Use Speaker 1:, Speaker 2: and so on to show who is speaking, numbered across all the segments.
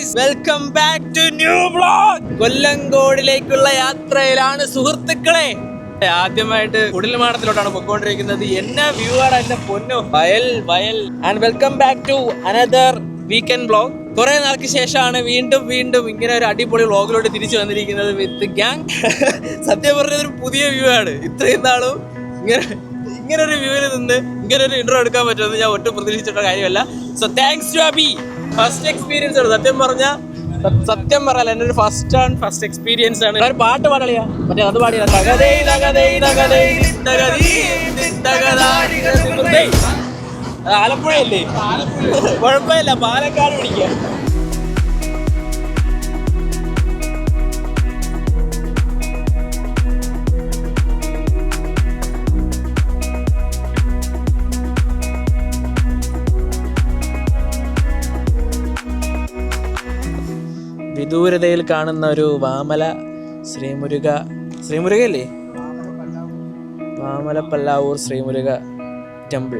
Speaker 1: Guys, welcome back to new vlog. കൊല്ലങ്കോടിലേക്കുള്ള യാത്രയിലാണ് സുഹൃത്തുക്കളെ. ആദ്യമായിട്ട് കുടിൽമാടത്തിലോട്ടാണ് പൊയ്ക്കൊണ്ടിരിക്കുന്നത്. എന്നെ വ്യൂ ആണ് എന്റെ പൊന്നു. വയൽ. And welcome back to another weekend vlog. കുറെ നാൾക്ക് ശേഷമാണ് വീണ്ടും ഇങ്ങനെ ഒരു അടിപൊളി വ്ലോഗിലോട്ട് തിരിച്ചു വന്നിരിക്കുന്നത് വിത്ത് ഗ്യാങ്. സത്യം പറഞ്ഞതൊരു പുതിയ വ്യൂ ആണ്. ഇത്രയും നാളും ഇങ്ങനെ ഒരു വ്യൂവിൽ നിന്ന് ഇങ്ങനെ ഒരു ഇന്റർവ്യൂ എടുക്കാൻ പറ്റുമെന്ന് ഞാൻ ഒട്ടും പ്രതീക്ഷിച്ചിട്ട കാര്യമല്ല. So thanks to Abi. First experience ആണ് സത്യം പറയല എൻ്റെ ഒരു ഫസ്റ്റ് എക്സ്പീരിയൻസ് ആണ്. ഒരു പാട്ട് പാടിയാ മറ്റേ അത് പാടിയ ആലപ്പുഴയല്ലേ, കുഴപ്പമില്ല, പാലക്കാട് പിടിക്കാം. വിദൂരതയിൽ കാണുന്ന ഒരു വാമല ശ്രീമുരുകല്ലേ, വാമല പല്ലാവൂർ ശ്രീമുരുക ടെമ്പിൾ.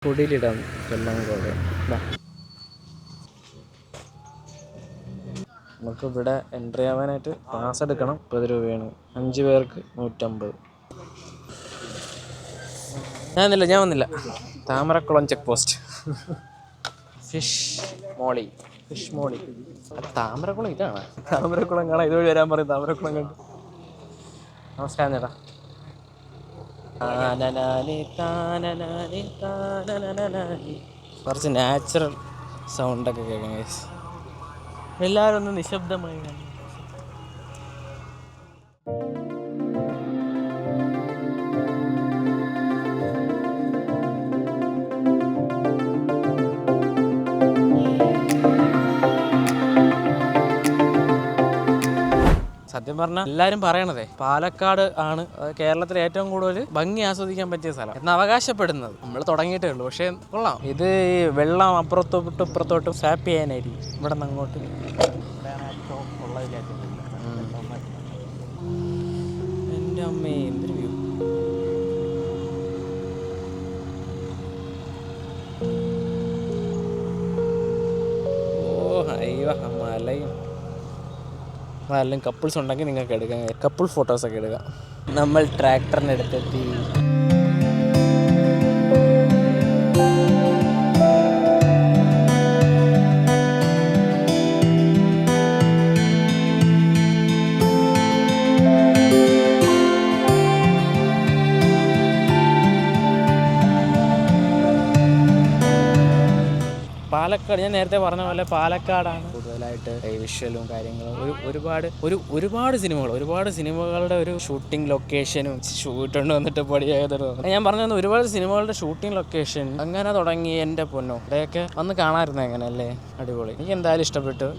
Speaker 1: കുടിലിടം കൊല്ലങ്കോട്. നമുക്ക് ഇവിടെ എൻട്രി ആവാനായിട്ട് പാസ് എടുക്കണം. 10 രൂപയാണ്. 5 പേർക്ക് 150. ഞാൻ വന്നില്ല. Thamarakulam check post. Fish molee. Thamarakulam ഇതാണ്. താമരക്കുളം കാണാം. ഇതുവഴി വരാൻ പറയും. താമരക്കുളം കണ്ടു. നമസ്കാരം ചേട്ടാ. കുറച്ച് നാച്ചുറൽ സൗണ്ടൊക്കെ കേൾക്കാം. എല്ലാവരും ഒന്ന് നിശബ്ദമായി. സത്യം പറഞ്ഞാൽ എല്ലാവരും പറയണതേ പാലക്കാട് ആണ് കേരളത്തിലെ ഏറ്റവും കൂടുതൽ ഭംഗി ആസ്വദിക്കാൻ പറ്റിയ സ്ഥലം എന്ന് അവകാശപ്പെടുന്നത്. നമ്മൾ തുടങ്ങിയിട്ടേ ഉള്ളൂ. പക്ഷേ കൊള്ളാം. ഇത് ഈ വെള്ളം അപ്പുറത്തോട്ടും ഇപ്പുറത്തോട്ടും സാപ്പ് ചെയ്യാനായിരിക്കും. ഇവിടെ നിന്ന് അങ്ങോട്ട് എൻ്റെ അമ്മേ, എന്തൊരു വ്യൂ. അയ്യോ, മലയും. അതെല്ലാം കപ്പിൾസ് ഉണ്ടെങ്കിൽ നിങ്ങൾക്ക് എടുക്കാം. കപ്പിൾ ഫോട്ടോസൊക്കെ എടുക്കാം. നമ്മൾ ട്രാക്ടറിനെടുത്തെത്തി. പാലക്കാട്, ഞാൻ നേരത്തെ പറഞ്ഞ പോലെ പാലക്കാടാണ് കൂടുതലായിട്ട് വിഷ്വലും കാര്യങ്ങളും. ഒരുപാട് സിനിമകളുടെ ഒരു ഷൂട്ടിംഗ് ലൊക്കേഷനും ഷൂട്ടുണ്ട് വന്നിട്ട് പടിയായതോ. ഞാൻ പറഞ്ഞു ഒരുപാട് സിനിമകളുടെ ഷൂട്ടിംഗ് ലൊക്കേഷൻ അങ്ങനെ തുടങ്ങി. എൻ്റെ പൊന്നോ, ഇവിടെയൊക്കെ വന്ന് കാണാമായിരുന്നു. എങ്ങനെ അല്ലേ, അടിപൊളി. എനിക്ക് എന്തായാലും ഇഷ്ടപ്പെട്ടു.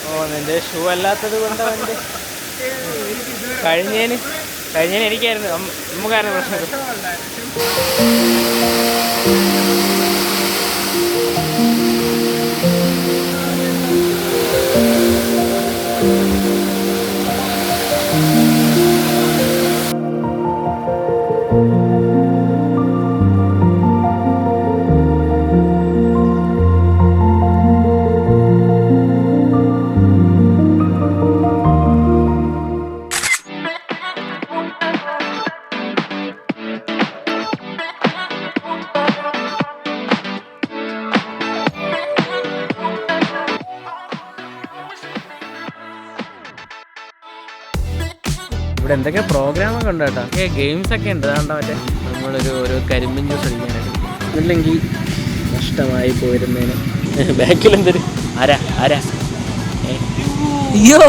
Speaker 1: ഓ നിന്റെ ഷൂ അല്ലാത്തത് കൊണ്ട് അവൻ്റെ കഴിഞ്ഞേന് എനിക്കായിരുന്നു നമുക്കായിരുന്നു പ്രശ്നം. ഇവിടെ എന്തൊക്കെ പ്രോഗ്രാമൊക്കെ ഉണ്ട് കേട്ടോ. ഗെയിംസ് ഒക്കെ ഉണ്ട്. അതാണ്ടോ മറ്റേ നമ്മളൊരു കരിമ്പിൻ ജ്യൂസ് അടിക്കാനായിട്ട്. ഇല്ലെങ്കിൽ നഷ്ടമായി പോയിരുന്നേന്. ബാക്കിലെന്തൊരു ആരാ അയ്യോ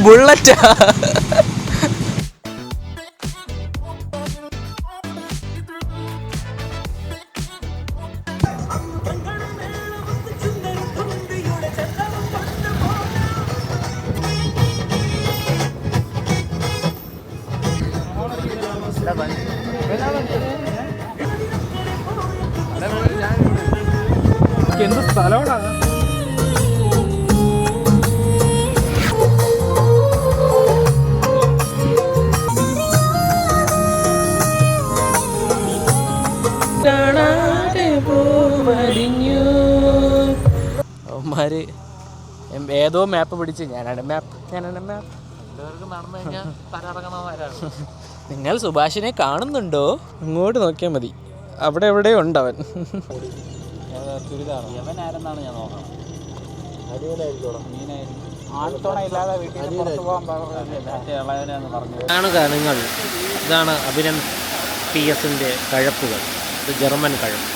Speaker 1: ബുള്ളറ്റാ. എന്ത് സ്ഥലമാണ്. അവന്മാര് ഏതോ മാപ്പ് പിടിച്ച് ഞാനാണ് മാപ്പ്. നിങ്ങൾ സുഭാഷിനെ കാണുന്നുണ്ടോ? ഇങ്ങോട്ട് നോക്കിയാൽ മതി, അവിടെ എവിടെയോ ഉണ്ടവൻ. കാണുക നിങ്ങൾ, ഇതാണ് അഭിനന്ദ് PS-ന്റെ കഴപ്പുകൾ. ഇത് ജർമ്മൻ കഴപ്പ്.